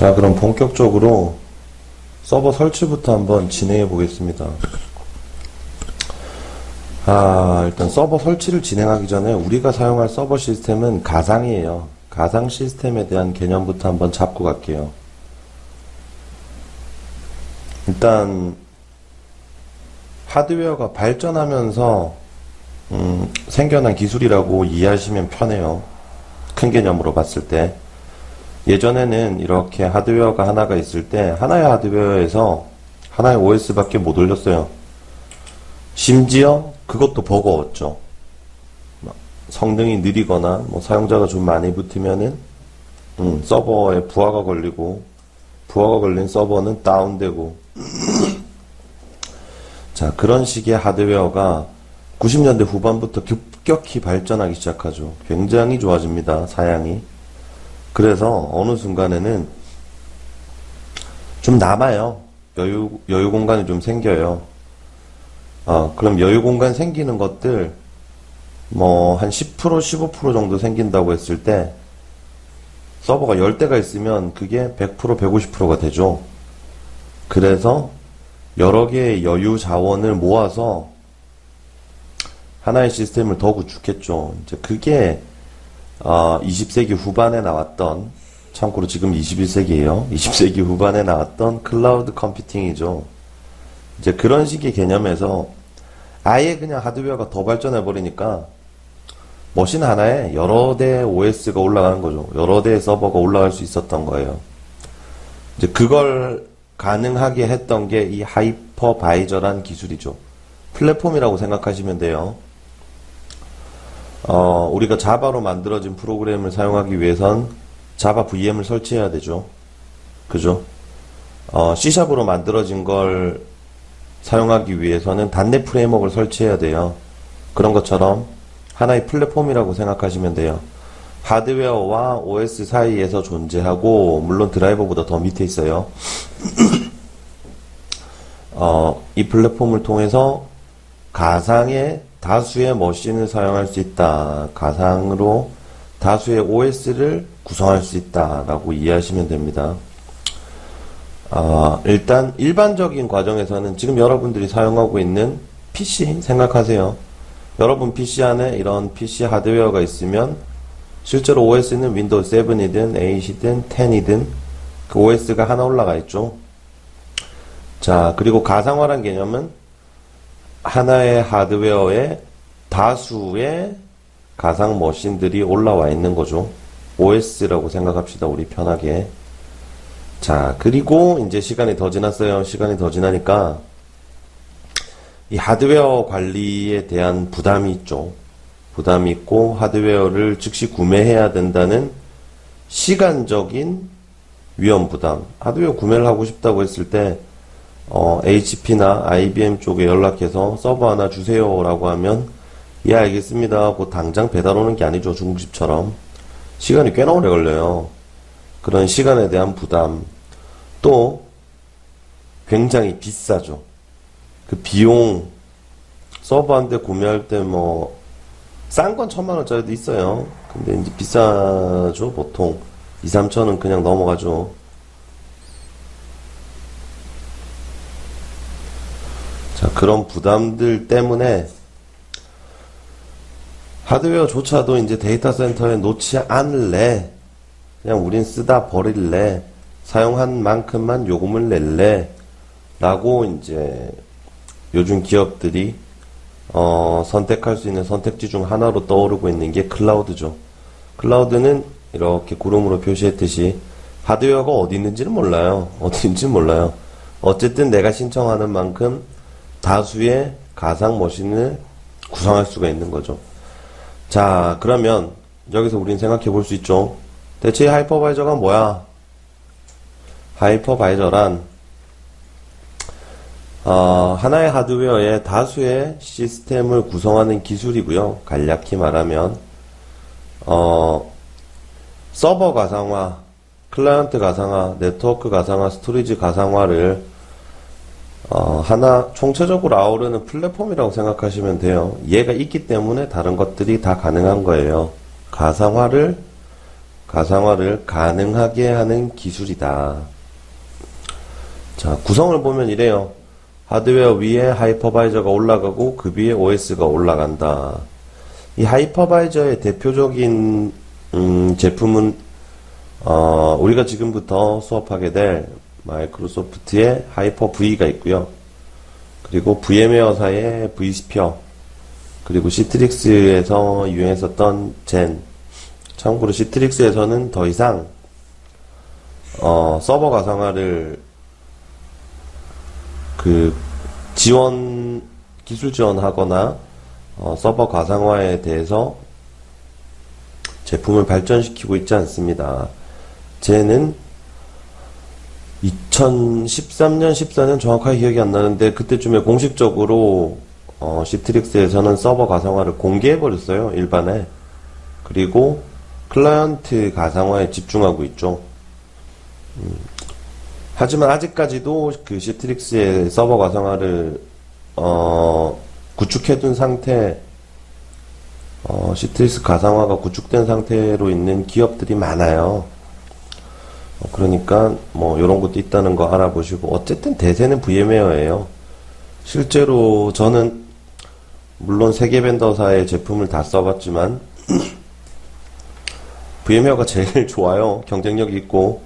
자, 그럼 본격적으로 서버 설치부터 한번 진행해 보겠습니다. 일단 서버 설치를 진행하기 전에 우리가 사용할 서버 시스템은 가상이에요. 가상 시스템에 대한 개념부터 한번 잡고 갈게요. 일단 하드웨어가 발전하면서 생겨난 기술이라고 이해하시면 편해요. 큰 개념으로 봤을 때. 예전에는 이렇게 하드웨어가 하나가 있을 때 하나의 하드웨어에서 하나의 OS밖에 못 올렸어요. 심지어 그것도 버거웠죠. 성능이 느리거나 사용자가 좀 많이 붙으면은 서버에 부하가 걸리고, 부하가 걸린 서버는 다운되고 자, 그런 식의 하드웨어가 90년대 후반부터 급격히 발전하기 시작하죠. 굉장히 좋아집니다, 사양이. 그래서 어느 순간에는 좀 남아요. 여유 공간이 좀 생겨요. 그럼 여유 공간 생기는 것들 한 10%, 15% 정도 생긴다고 했을 때 서버가 10대가 있으면 그게 100%, 150%가 되죠. 그래서 여러 개의 여유 자원을 모아서 하나의 시스템을 더 구축했죠. 이제 그게 20세기 후반에 나왔던, 참고로 지금 21세기예요. 20세기 후반에 나왔던 클라우드 컴퓨팅이죠. 이제 그런 식의 개념에서 아예 그냥 하드웨어가 더 발전해 버리니까 머신 하나에 여러 대의 OS가 올라가는 거죠. 여러 대의 서버가 올라갈 수 있었던 거예요. 이제 그걸 가능하게 했던 게 이 하이퍼바이저란 기술이죠. 플랫폼이라고 생각하시면 돼요. 우리가 자바로 만들어진 프로그램을 사용하기 위해선 자바 VM을 설치해야 되죠. 그죠? C샵으로 만들어진 걸 사용하기 위해서는 .NET 프레임워크를 설치해야 돼요. 그런 것처럼 하나의 플랫폼이라고 생각하시면 돼요. 하드웨어와 OS 사이에서 존재하고, 물론 드라이버보다 더 밑에 있어요. 이 플랫폼을 통해서 가상의 다수의 머신을 사용할 수 있다. 가상으로 다수의 OS를 구성할 수 있다. 라고 이해하시면 됩니다. 일단 일반적인 과정에서는 지금 여러분들이 사용하고 있는 PC 생각하세요. 여러분 PC 안에 이런 PC 하드웨어가 있으면 실제로 OS는 윈도우 7이든 8이든 10이든 그 OS가 하나 올라가 있죠. 자, 그리고 가상화란 개념은 하나의 하드웨어에 다수의 가상 머신들이 올라와 있는 거죠. OS라고 생각합시다, 우리 편하게. 자, 그리고 이제 시간이 더 지났어요. 시간이 더 지나니까 이 하드웨어 관리에 대한 부담이 있죠. 부담이 있고, 하드웨어를 즉시 구매해야 된다는 시간적인 위험 부담. 하드웨어 구매를 하고 싶다고 했을 때 HP나 IBM 쪽에 연락해서 서버 하나 주세요 라고 하면 예, 알겠습니다 하고 당장 배달 오는 게 아니죠. 중국집처럼 시간이 꽤나 오래 걸려요. 그런 시간에 대한 부담, 또 굉장히 비싸죠. 그 비용, 서버 한 대 구매할 때 싼 건 1000만원짜리도 있어요. 근데 이제 비싸죠. 보통 2, 3천은 그냥 넘어가죠. 자, 그런 부담들 때문에 하드웨어조차도 이제 데이터 센터에 놓지 않을래, 그냥 우린 쓰다 버릴래, 사용한 만큼만 요금을 낼래 라고 이제 요즘 기업들이 선택할 수 있는 선택지 중 하나로 떠오르고 있는 게 클라우드죠. 클라우드는 이렇게 구름으로 표시했듯이 하드웨어가 어디 있는지는 몰라요. 어디 있는지는 몰라요. 어쨌든 내가 신청하는 만큼 다수의 가상 머신을 구성할 수가 있는 거죠. 자, 그러면 여기서 우린 생각해 볼 수 있죠. 대체 하이퍼바이저가 뭐야? 하이퍼바이저란 하나의 하드웨어에 다수의 시스템을 구성하는 기술이고요. 간략히 말하면 서버 가상화, 클라이언트 가상화, 네트워크 가상화, 스토리지 가상화를 하나 총체적으로 아우르는 플랫폼이라고 생각하시면 돼요. 얘가 있기 때문에 다른 것들이 다 가능한 거예요. 가상화를 가상화를 가능하게 하는 기술이다. 자, 구성을 보면 이래요. 하드웨어 위에 하이퍼바이저가 올라가고 그 위에 OS가 올라간다. 이 하이퍼바이저의 대표적인 제품은 우리가 지금부터 수업하게 될 마이크로소프트의 하이퍼V가 있고요. 그리고 VM웨어사의 vSphere, 그리고 시트릭스에서 유행했었던 젠. 참고로 시트릭스에서는 더 이상 서버 가상화를 기술 지원하거나 서버 가상화에 대해서 제품을 발전시키고 있지 않습니다. 쟤는 2013년, 14년 정확하게 기억이 안 나는데 그때쯤에 공식적으로 시트릭스에서는 서버 가상화를 공개해버렸어요. 일반에. 그리고 클라이언트 가상화에 집중하고 있죠. 하지만 아직까지도 그 시트릭스의 서버 가상화를 구축해둔 상태, 시트릭스 가상화가 구축된 상태로 있는 기업들이 많아요. 그러니까 뭐 이런 것도 있다는 거 알아보시고, 어쨌든 대세는 VM웨어예요. 실제로 저는 물론 세계 벤더사의 제품을 다 써봤지만 VM웨어가 제일 좋아요. 경쟁력이 있고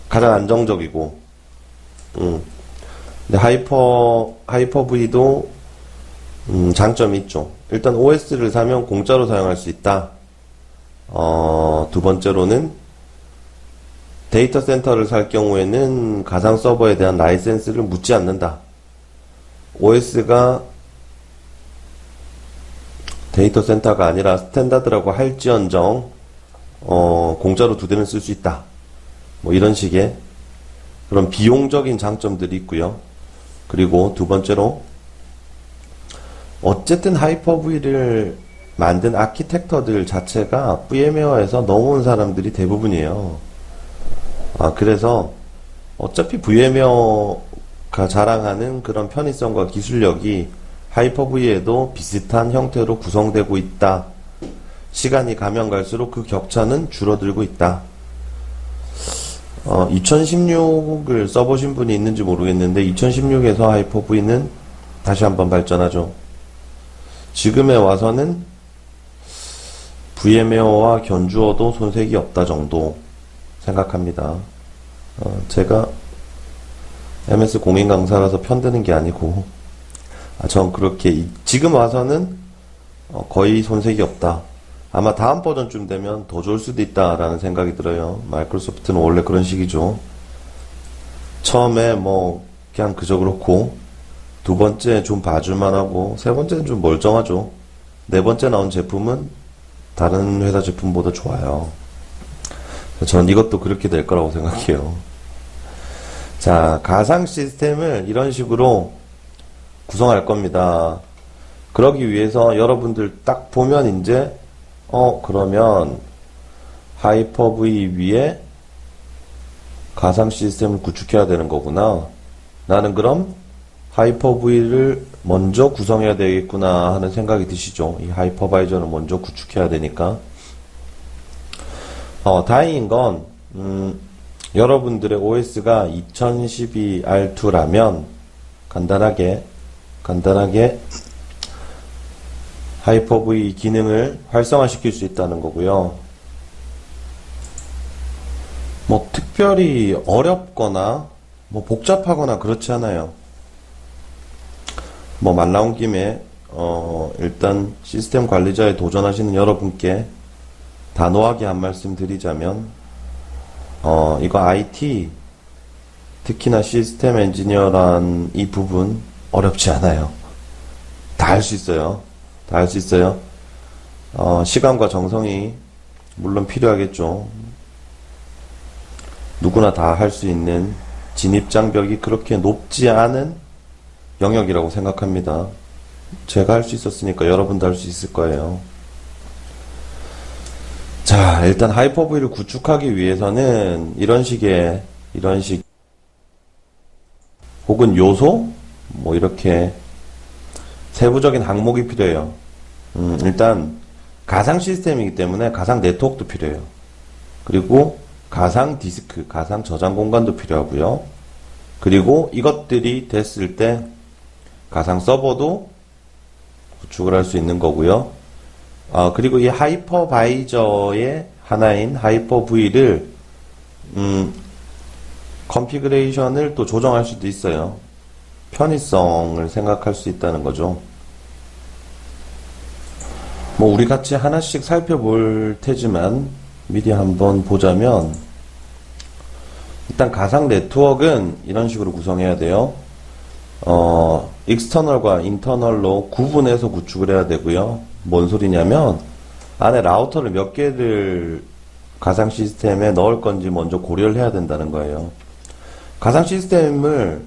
가장 안정적이고. 근데 하이퍼V도 장점이 있죠. 일단 OS를 사면 공짜로 사용할 수 있다. 두 번째로는 데이터 센터를 살 경우에는 가상 서버에 대한 라이센스를 묻지 않는다. OS가 데이터 센터가 아니라 스탠다드라고 할지언정 공짜로 2대는 쓸 수 있다. 뭐 이런 식의 그런 비용적인 장점들이 있고요. 그리고 두 번째로 어쨌든 하이퍼V를 만든 아키텍터들 자체가 VM웨어에서 넘어온 사람들이 대부분이에요. 그래서 어차피 VM웨어가 자랑하는 그런 편의성과 기술력이 하이퍼V에도 비슷한 형태로 구성되고 있다. 시간이 가면 갈수록 그 격차는 줄어들고 있다. 2016을 써보신 분이 있는지 모르겠는데 2016에서 하이퍼V는 다시 한번 발전하죠. 지금에 와서는 VM웨어와 견주어도 손색이 없다 정도 생각합니다. 제가 MS 공인 강사라서 편드는 게 아니고 전 그렇게 지금 와서는 거의 손색이 없다. 아마 다음 버전쯤 되면 더 좋을 수도 있다라는 생각이 들어요. 마이크로소프트는 원래 그런 식이죠. 처음에 뭐 그냥 그저 그렇고, 두 번째 좀 봐줄만 하고, 세 번째는 좀 멀쩡하죠. 네 번째 나온 제품은 다른 회사 제품보다 좋아요. 전 이것도 그렇게 될 거라고 생각해요. 자, 가상 시스템을 이런 식으로 구성할 겁니다. 그러기 위해서 여러분들 딱 보면 이제 그러면 하이퍼V 위에 가상 시스템을 구축해야 되는 거구나. 나는 그럼 하이퍼V를 먼저 구성해야 되겠구나 하는 생각이 드시죠. 이 하이퍼바이저를 먼저 구축해야 되니까. 다행인 건 여러분들의 OS가 2012 R2라면 간단하게 하이퍼V 기능을 활성화시킬 수 있다는 거고요. 뭐 특별히 어렵거나 뭐 복잡하거나 그렇지 않아요. 뭐 말 나온 김에 일단 시스템 관리자에 도전하시는 여러분께 단호하게 한 말씀 드리자면 이거 IT, 특히나 시스템 엔지니어란 이 부분 어렵지 않아요. 다 할 수 있어요. 다 할 수 있어요. 시간과 정성이 물론 필요하겠죠. 누구나 다 할 수 있는 진입장벽이 그렇게 높지 않은 영역이라고 생각합니다. 제가 할 수 있었으니까 여러분도 할 수 있을 거예요. 자, 일단 하이퍼V를 구축하기 위해서는 이런 식 혹은 요소 뭐 이렇게 세부적인 항목이 필요해요. 일단 가상 시스템이기 때문에 가상 네트워크도 필요해요. 그리고 가상 디스크, 가상 저장 공간도 필요하고요. 그리고 이것들이 됐을 때 가상 서버도 구축을 할 수 있는 거고요. 그리고 이 하이퍼바이저의 하나인 하이퍼V를 컨피그레이션을 또 조정할 수도 있어요. 편의성을 생각할 수 있다는 거죠. 뭐 우리 같이 하나씩 살펴볼 테지만 미리 한번 보자면, 일단 가상 네트워크는 이런 식으로 구성해야 돼요. 익스터널과 인터널로 구분해서 구축을 해야 되고요. 뭔 소리냐면 안에 라우터를 몇 개를 가상 시스템에 넣을 건지 먼저 고려를 해야 된다는 거예요. 가상 시스템을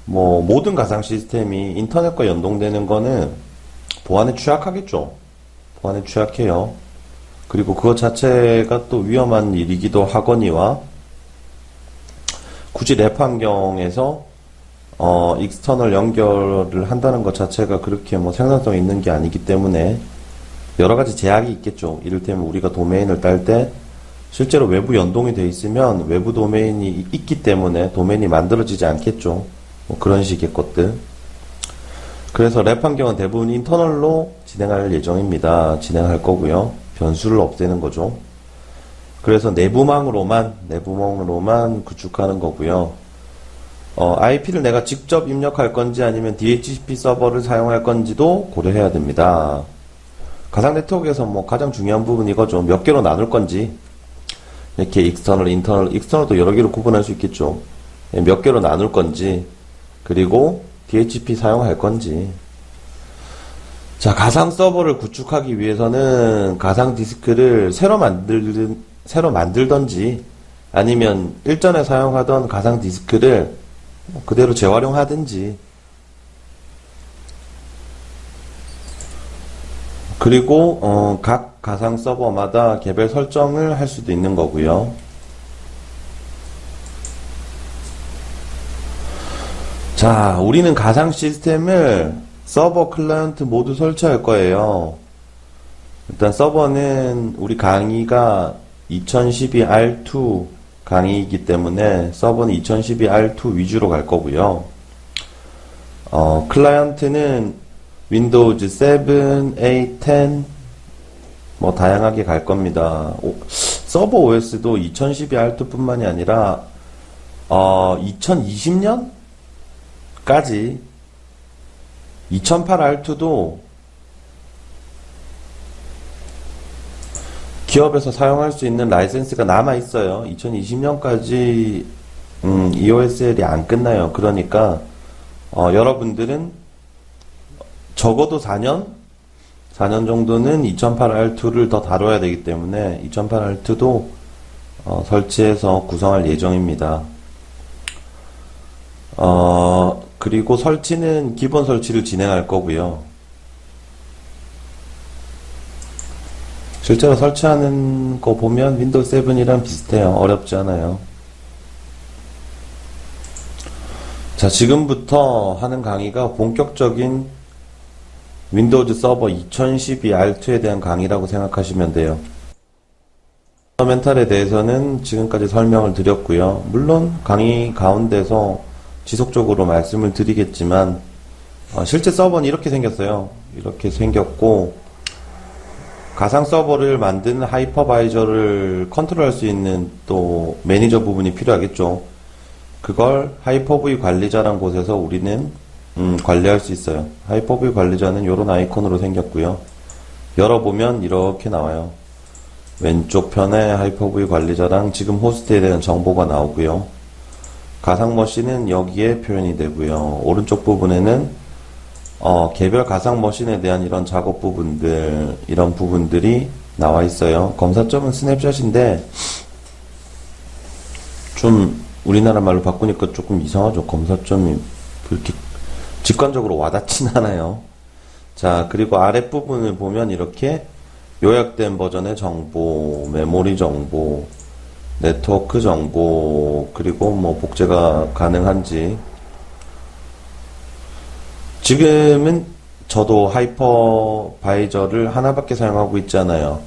모든 가상 시스템이 인터넷과 연동되는 거는 보안에 취약하겠죠. 보안에 취약해요. 그리고 그것 자체가 또 위험한 일이기도 하거니와, 굳이 랩 환경에서 익스터널 연결을 한다는 것 자체가 그렇게 생산성이 있는 게 아니기 때문에 여러 가지 제약이 있겠죠. 이를테면 우리가 도메인을 딸 때 실제로 외부 연동이 돼 있으면 외부 도메인이 있기 때문에 도메인이 만들어지지 않겠죠. 그런 식의 것들. 그래서 랩 환경은 대부분 인터널로 진행할 예정입니다. 진행할 거고요. 변수를 없애는 거죠. 그래서 내부망으로만 구축하는 거고요. IP를 내가 직접 입력할 건지 아니면 DHCP 서버를 사용할 건지도 고려해야 됩니다. 가상 네트워크에서 가장 중요한 부분이 이거죠. 몇 개로 나눌 건지, 이렇게 익스터널, 인터널, 익스터널도 여러 개로 구분할 수 있겠죠. 몇 개로 나눌 건지, 그리고 DHCP 사용할 건지. 자, 가상 서버를 구축하기 위해서는 가상 디스크를 새로 만들던지, 아니면 일전에 사용하던 가상 디스크를 그대로 재활용하든지, 그리고 각 가상 서버마다 개별 설정을 할 수도 있는 거고요. 자, 우리는 가상 시스템을 서버, 클라이언트 모두 설치할 거예요. 일단 서버는 우리 강의가 2012 R2 강의이기 때문에 서버는 2012 R2 위주로 갈 거고요. 클라이언트는 윈도우즈 7, 8, 10 다양하게 갈 겁니다. 서버 OS도 2012 R2 뿐만이 아니라 2020년까지 2008 R2도 기업에서 사용할 수 있는 라이센스가 남아 있어요. 2020년까지 EOSL이 안 끝나요. 그러니까 여러분들은 적어도 4년 정도는 2008 R2를 더 다뤄야 되기 때문에 2008 R2도 설치해서 구성할 예정입니다. 그리고 설치는 기본 설치를 진행할 거고요. 실제로 설치하는 거 보면 윈도우 7이랑 비슷해요. 어렵지 않아요. 자, 지금부터 하는 강의가 본격적인 윈도우즈 서버 2012 R2에 대한 강의라고 생각하시면 돼요. 펀더멘탈에 대해서는 지금까지 설명을 드렸고요. 물론 강의 가운데서 지속적으로 말씀을 드리겠지만 실제 서버는 이렇게 생겼어요. 이렇게 생겼고, 가상 서버를 만드는 하이퍼바이저를 컨트롤할 수 있는 또 매니저 부분이 필요하겠죠. 그걸 하이퍼V 관리자란 곳에서 우리는 관리할 수 있어요. 하이퍼V 관리자는 이런 아이콘으로 생겼고요. 열어보면 이렇게 나와요. 왼쪽 편에 하이퍼V 관리자랑 지금 호스트에 대한 정보가 나오고요. 가상 머신은 여기에 표현이 되고요. 오른쪽 부분에는 개별 가상 머신에 대한 이런 작업 부분들, 이런 부분들이 나와 있어요. 검사점은 스냅샷인데 좀 우리나라 말로 바꾸니까 조금 이상하죠. 검사점이 그렇게 직관적으로 와닿진 않아요. 자, 그리고 아랫부분을 보면 이렇게 요약된 버전의 정보, 메모리 정보, 네트워크 정보, 그리고 복제가 가능한지. 지금은 저도 하이퍼바이저를 하나밖에 사용하고 있잖아요.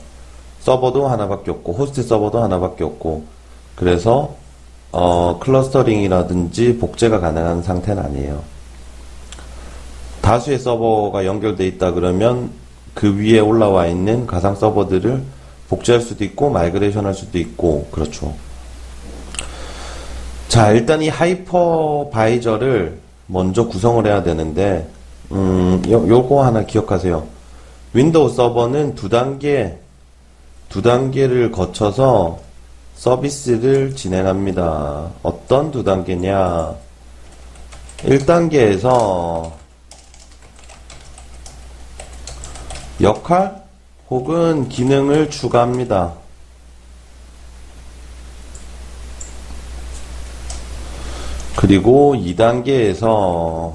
서버도 하나밖에 없고, 호스트 서버도 하나밖에 없고, 그래서, 클러스터링이라든지 복제가 가능한 상태는 아니에요. 다수의 서버가 연결돼 있다 그러면 그 위에 올라와 있는 가상 서버들을 복제할 수도 있고, 마이그레이션 할 수도 있고, 그렇죠. 자, 일단 이 하이퍼바이저를 먼저 구성을 해야 되는데, 요거 하나 기억하세요. 윈도우 서버는 두 단계를 거쳐서 서비스를 진행합니다. 어떤 두 단계냐? 1단계에서 역할 혹은 기능을 추가합니다. 그리고 2단계에서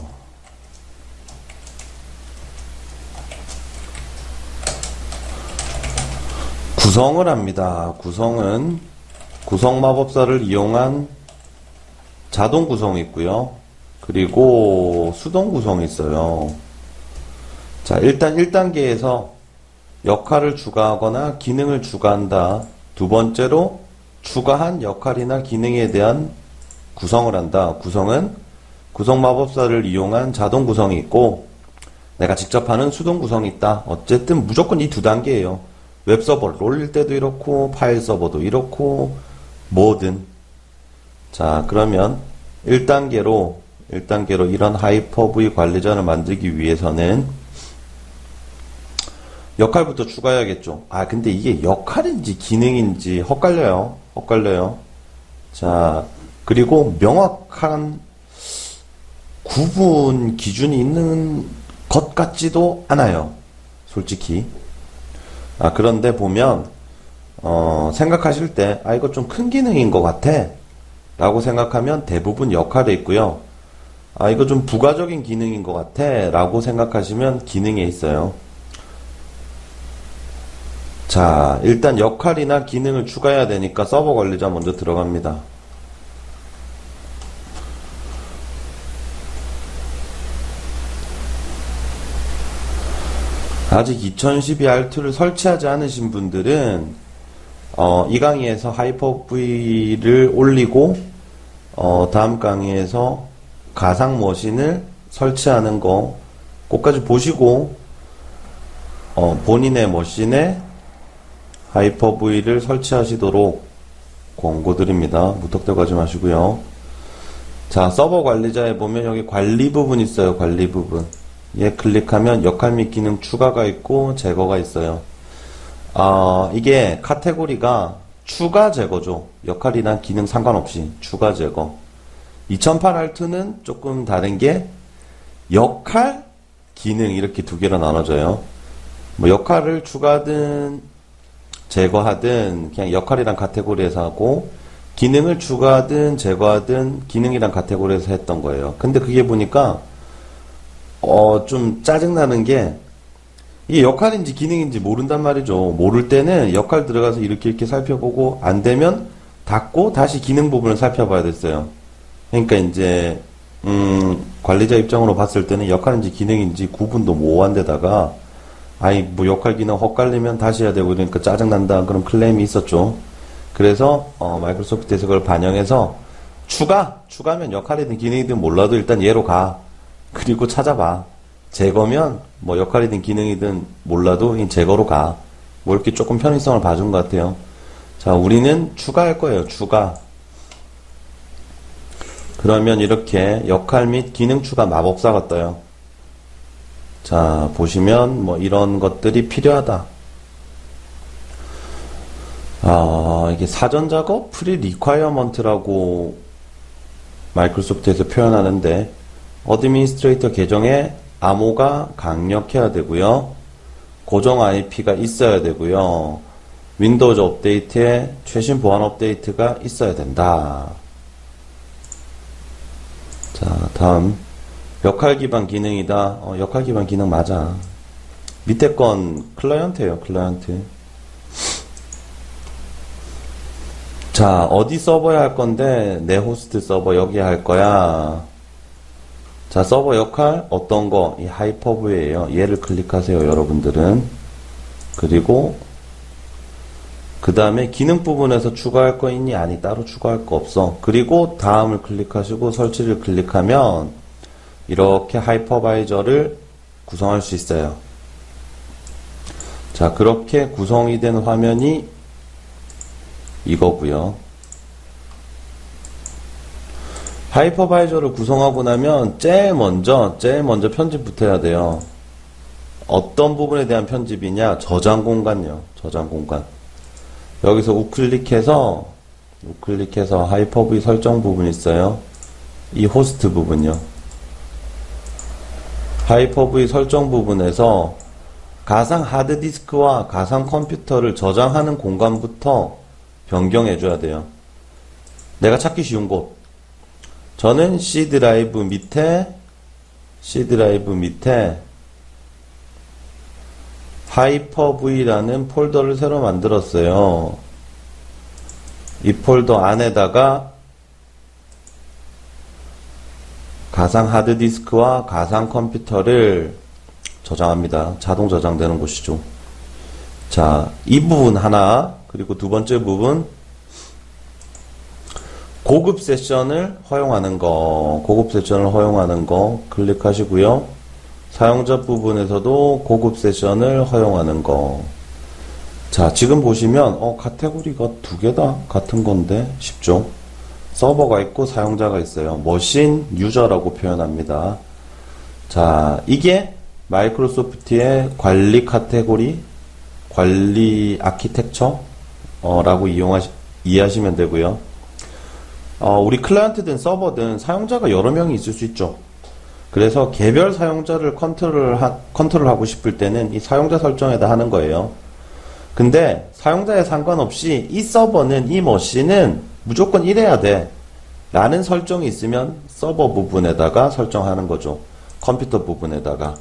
구성을 합니다. 구성 마법사를 이용한 자동 구성이 있고요. 그리고 수동 구성이 있어요. 자, 일단 1단계에서 역할을 추가하거나 기능을 추가한다. 두 번째로 추가한 역할이나 기능에 대한 구성을 한다. 구성은 구성 마법사를 이용한 자동 구성이 있고 내가 직접 하는 수동 구성이 있다. 어쨌든 무조건 이 두 단계예요. 웹서버를 올릴 때도 이렇고 파일 서버도 이렇고 뭐든. 자, 그러면 1단계로 이런 하이퍼V 관리자를 만들기 위해서는 역할부터 추가해야겠죠. 아, 근데 이게 역할인지 기능인지 헛갈려요. 자, 그리고 명확한 구분 기준이 있는 것 같지도 않아요. 솔직히. 아, 그런데 보면, 생각하실 때, 아, 이거 좀 큰 기능인 것 같아. 라고 생각하면 대부분 역할에 있고요. 아, 이거 좀 부가적인 기능인 것 같아. 라고 생각하시면 기능에 있어요. 자, 일단 역할이나 기능을 추가해야 되니까 서버 관리자 먼저 들어갑니다. 아직 2012 R2를 설치하지 않으신 분들은 이 강의에서 하이퍼V를 올리고 다음 강의에서 가상 머신을 설치하는 거 그것까지 보시고 본인의 머신에 하이퍼V를 설치하시도록 권고드립니다. 무턱대고 하지 마시고요. 자, 서버 관리자에 보면 여기 관리 부분 있어요. 관리 부분. 얘 클릭하면 역할 및 기능 추가가 있고 제거가 있어요. 이게 카테고리가 추가 제거죠. 역할이나 기능 상관없이 추가 제거. 2008 R2는 조금 다른 게 역할, 기능 이렇게 두 개로 나눠져요. 뭐 역할을 추가하든 제거하든 그냥 역할이란 카테고리에서 하고 기능을 추가하든 제거하든 기능이란 카테고리에서 했던 거예요. 근데 그게 보니까 좀 짜증나는 게, 이게 역할인지 기능인지 모른단 말이죠. 모를 때는 역할 들어가서 이렇게 살펴보고, 안 되면 닫고 다시 기능 부분을 살펴봐야 됐어요. 그러니까 이제, 관리자 입장으로 봤을 때는 역할인지 기능인지 구분도 모호한 데다가, 뭐 역할 기능 헛갈리면 다시 해야 되고 그러니까 짜증난다. 그런 클레임이 있었죠. 그래서, 마이크로소프트에서 그걸 반영해서, 추가면 역할이든 기능이든 몰라도 일단 얘로 가. 그리고 찾아봐. 제거면 뭐 역할이든 기능이든 몰라도 제거로 가. 뭐 이렇게 조금 편의성을 봐준 것 같아요. 자, 우리는 추가할 거예요. 추가. 그러면 이렇게 역할 및 기능 추가 마법사가 떠요. 자, 보시면 뭐 이런 것들이 필요하다. 이게 사전 작업 프리 리콰이어먼트라고 마이크로소프트에서 표현하는데 어드미니스트레이터 계정에 암호가 강력해야 되고요. 고정 IP가 있어야 되고요. 윈도우즈 업데이트에 최신 보안 업데이트가 있어야 된다. 자, 다음 역할 기반 기능이다. 역할 기반 기능 맞아. 밑에 건 클라이언트예요. 클라이언트. 자, 어디 서버에 할 건데 내 호스트 서버 여기에 할 거야. 자, 서버 역할 어떤 거? 이 하이퍼V예요. 얘를 클릭하세요, 여러분들은. 그리고 그 다음에 기능 부분에서 추가할 거 있니? 아니, 따로 추가할 거 없어. 그리고 다음을 클릭하시고 설치를 클릭하면 이렇게 하이퍼바이저를 구성할 수 있어요. 자, 그렇게 구성이 된 화면이 이거고요. 하이퍼바이저를 구성하고 나면 제일 먼저 편집부터 해야 돼요. 어떤 부분에 대한 편집이냐? 저장 공간요. 저장 공간. 여기서 우클릭해서 하이퍼V 설정 부분 있어요. 이 호스트 부분요. 하이퍼V 설정 부분에서 가상 하드디스크와 가상 컴퓨터를 저장하는 공간부터 변경해 줘야 돼요. 내가 찾기 쉬운 곳. 저는 C 드라이브 밑에 하이퍼V라는 폴더를 새로 만들었어요. 이 폴더 안에다가 가상 하드디스크와 가상 컴퓨터를 저장합니다. 자동 저장되는 곳이죠. 자, 이 부분 하나, 그리고 두 번째 부분, 고급 세션을 허용하는 거 클릭하시고요. 사용자 부분에서도 고급 세션을 허용하는 거. 자, 지금 보시면 카테고리가 두 개다 같은 건데 쉽죠? 서버가 있고 사용자가 있어요. 머신 유저라고 표현합니다. 자, 이게 마이크로소프트의 관리 카테고리, 관리 아키텍처라고 이해하시면 되고요. 우리 클라이언트든 서버든 사용자가 여러 명이 있을 수 있죠. 그래서 개별 사용자를 컨트롤하고 싶을 때는 이 사용자 설정에다 하는 거예요. 근데 사용자에 상관없이 이 서버는, 이 머신은 무조건 이래야 돼 라는 설정이 있으면 서버 부분에다가 설정하는 거죠. 컴퓨터 부분에다가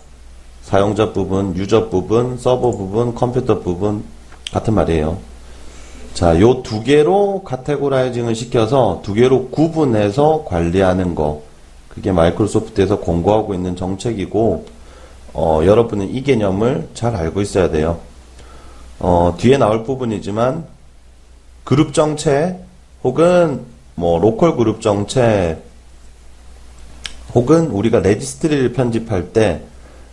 사용자 부분, 유저 부분, 서버 부분, 컴퓨터 부분 같은 말이에요. 자, 요 두 개로 카테고라이징을 시켜서 두 개로 구분해서 관리하는 거. 그게 마이크로소프트에서 공고하고 있는 정책이고, 여러분은 이 개념을 잘 알고 있어야 돼요. 뒤에 나올 부분이지만, 그룹 정책, 혹은, 로컬 그룹 정책, 혹은 우리가 레지스트리를 편집할 때,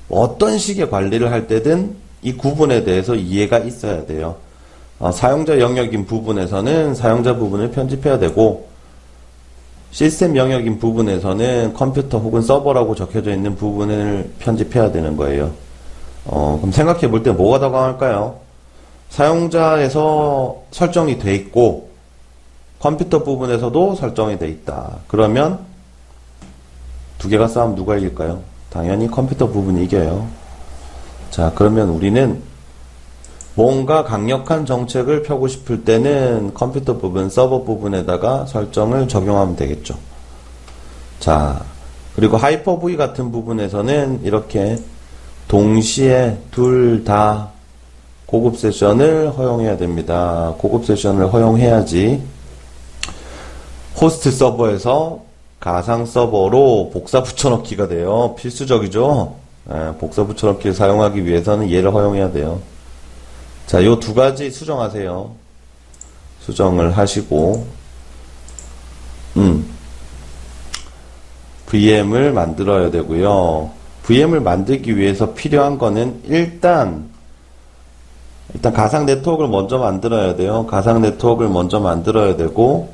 어떤 식의 관리를 할 때든 이 구분에 대해서 이해가 있어야 돼요. 사용자 영역인 부분에서는 사용자 부분을 편집해야 되고, 시스템 영역인 부분에서는 컴퓨터 혹은 서버라고 적혀져 있는 부분을 편집해야 되는 거예요. 그럼 생각해 볼 때 뭐가 더 강할까요? 사용자에서 설정이 돼 있고 컴퓨터 부분에서도 설정이 돼 있다. 그러면 두 개가 싸우면 누가 이길까요? 당연히 컴퓨터 부분이 이겨요. 자, 그러면 우리는 뭔가 강력한 정책을 펴고 싶을 때는 컴퓨터 부분, 서버 부분에다가 설정을 적용하면 되겠죠. 자, 그리고 하이퍼V 같은 부분에서는 이렇게 동시에 둘 다 고급 세션을 허용해야 됩니다. 고급 세션을 허용해야지 호스트 서버에서 가상 서버로 복사 붙여넣기가 돼요. 필수적이죠. 복사 붙여넣기를 사용하기 위해서는 얘를 허용해야 돼요. 자, 요 두 가지 수정하세요. 수정을 하시고, VM을 만들어야 되고요. VM을 만들기 위해서 필요한 거는 일단 가상 네트워크를 먼저 만들어야 돼요. 가상 네트워크를 먼저 만들어야 되고,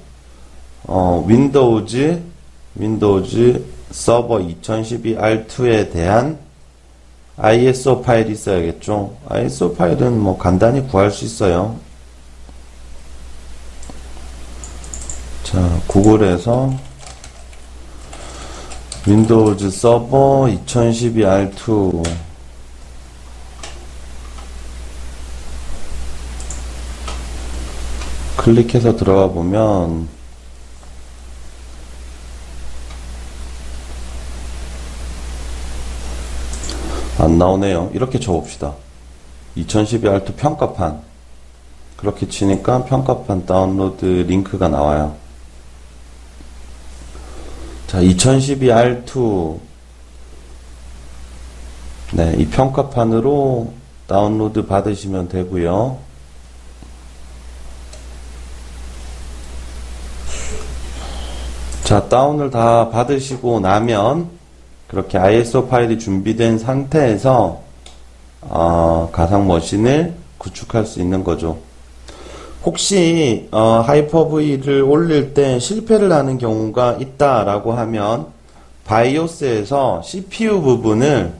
윈도우즈 서버 2012 R2에 대한 ISO 파일이 있어야겠죠. ISO 파일은 간단히 구할 수 있어요. 자, 구글에서 윈도우즈 서버 2012 R2 클릭해서 들어가 보면 안 나오네요. 이렇게 쳐봅시다. 2012 R2 평가판. 그렇게 치니까 평가판 다운로드 링크가 나와요. 자, 2012 R2. 네, 이 평가판으로 다운로드 받으시면 되고요. 자, 다운을 다 받으시고 나면 그렇게 ISO 파일이 준비된 상태에서 가상 머신을 구축할 수 있는 거죠. 혹시 하이퍼V를 올릴 때 실패를 하는 경우가 있다라고 하면 바이오스에서 CPU 부분을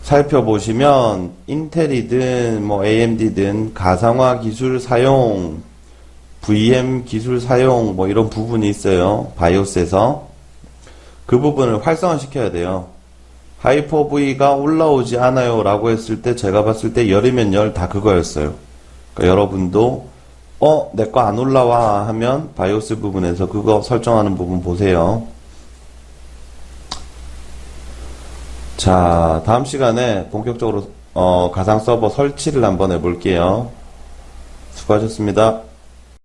살펴보시면 인텔이든 뭐 AMD든 가상화 기술 사용, VM 기술 사용 뭐 이런 부분이 있어요. 바이오스에서 그 부분을 활성화 시켜야 돼요. 하이퍼V가 올라오지 않아요 라고 했을 때 제가 봤을 때 열이면 열 다 그거였어요. 그러니까 여러분도 내 거 안 올라와 하면 바이오스 부분에서 그거 설정하는 부분 보세요. 자, 다음 시간에 본격적으로 가상 서버 설치를 한번 해볼게요. 수고하셨습니다.